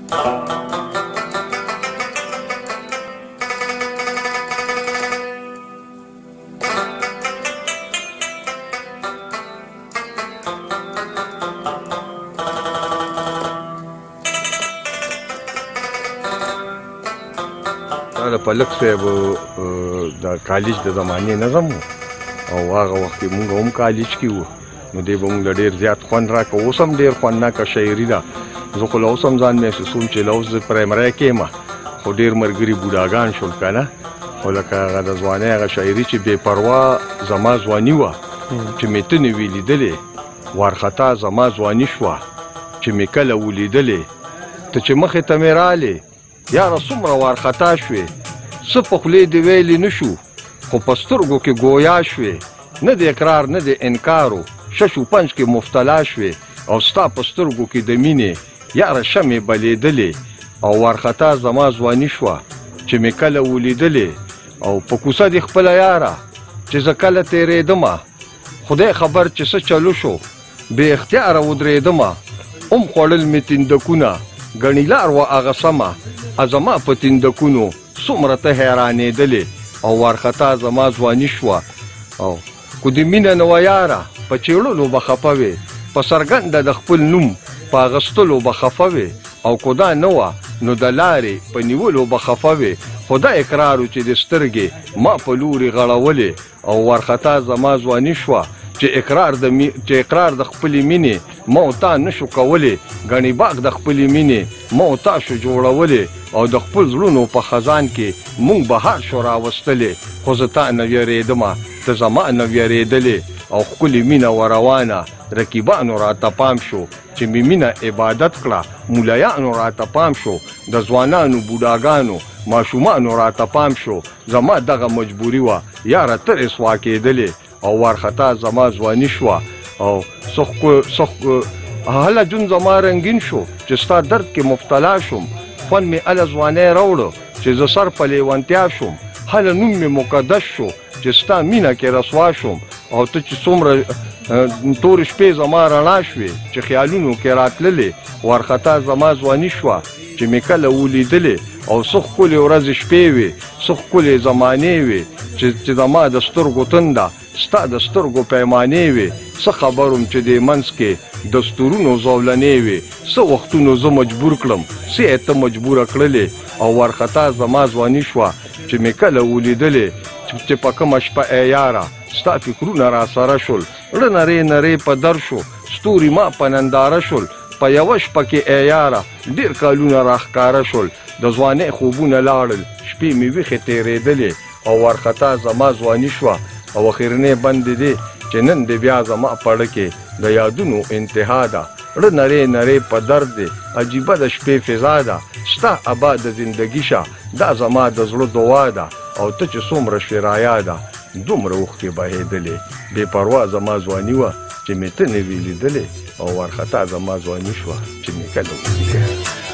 د پلک صاحب د کالج د زمانې نظم و او هغه وخت کې مونږ هم کالج کې وو نو دی به مونږ له ډېر زیات خوند راکړه اوس هم ډېر خوندناکه شاعري ده زه خو له اوس هم ځان محسوسوم چې له اوس زه پرایمرۍ کې یم خو ډېر ملګري بوډاګان شول که نه خو لکه هغه د ځوانۍ هغه شاعري چې بې پروا زما ځواني وه چې مې ته نه وي لیدلې وارخطا زما ځواني شوه چې مې کله ولیدلې ته چې مخې ته مې رالې یاره څومره وارخطا شوې څه په خولې دې ویلې نه شو خو په سترګو کې ګویا شوې نه د اقرار نه د انکارو شش و پنج کې مفتلا شوې او ستا په سترګو کې د مینې یاره شمې بلېدلې او وارخطا زما ځواني شوه چې مې کله ولیدلې او په کوڅه دې خپله یاره چې زه کله تېرېدمه خدای خبر چې څه چلو شو بې اختیاره ودرېدمه هم خوړل مې تندکونه ګڼې لار وه هغه سمه زما په تندکونو څومره ته حیرانېدلې او وارخطا زما ځواني شوه او کو د مینه نه وه یاره په چېړلو به خفه وې په څرګنده د خپل نوم په اخیستلو به خفه وې او کو دا نه وه نو د لارې په نیولو به خفه وې خو دا اقرار و چې د سترګې ما په لورې غړولې او وارخطا زما ځواني شوه چې اقرار د خپلې مینې ما او تا نشو کولی ګڼې باغ د خپلې مینې ما او تا شو جوړولی او د خپل زړونو په خزان کې مونږ بهار شو راوستلی خو زه تا نه ویرېدمه ته زما نه ویرېدلې او ښکلې مینه وروانه رقیبانو راته پام شو چې مې مینه عبادت کړه مولیانو راته پام شو د ځوانانو بوډاګانو ماشومانو راته پام شو زما دغه مجبوري وه یاره ته رسوا کېدلې او وارخطا زما ځواني شوه او هله جون زما رنګین شو چې ستا درد کې مبتلا شوم خوند مې هله ځوانۍ راوړه چې زه سر په لیوانتیا شوم هله نوم مې مقدس شو چې ستا مینه کې رسوا شوم او ته چې څومره تورې شپې زما رڼا شوې چې خیالونو کې راتللې وارخطا زما ځواني شوه چې مې کله ولیدلې او څه ښکلې ورځې شپې وې څه ښکلې زمانې وې چې زما د سترګو تنده ستا د سترګو پیمانې وې څه خبر وم چې دې منځ کې دستورونو زولنې وې څه وختونو زه مجبور کړم څه یې ته مجبوره کړلې او وارخطا زما ځواني شوه چې مې کله ولیدلې چې په کومه شپه ای یاره ستا فکرونه را سره شول زړه نرې نرې په در شو ستوري ما په ننداره شول په یوه شپه کې ای یاره ډېر کالونه راښکاره شول د ځوانۍ خوبونه لاړل شپې مې ویښې تېرېدلې او وارخطا زما ځواني شوه او اخرنۍ بندې دی چې نن دې بیا زما پړه کې د یادونو انتها ده زړه نرې نرې په درد دی عجیبه د شپې فضا ده ستا اباد د زندګي شه دا زما د زړه دعا ده او ته چې څومره شوې رایاده دومره اوښکې بهېدلې بې پروا زما ځواني وه چې مې ته نه وي لیدلې او وارخطا زما ځواني شوه چې مې کله ولیدلې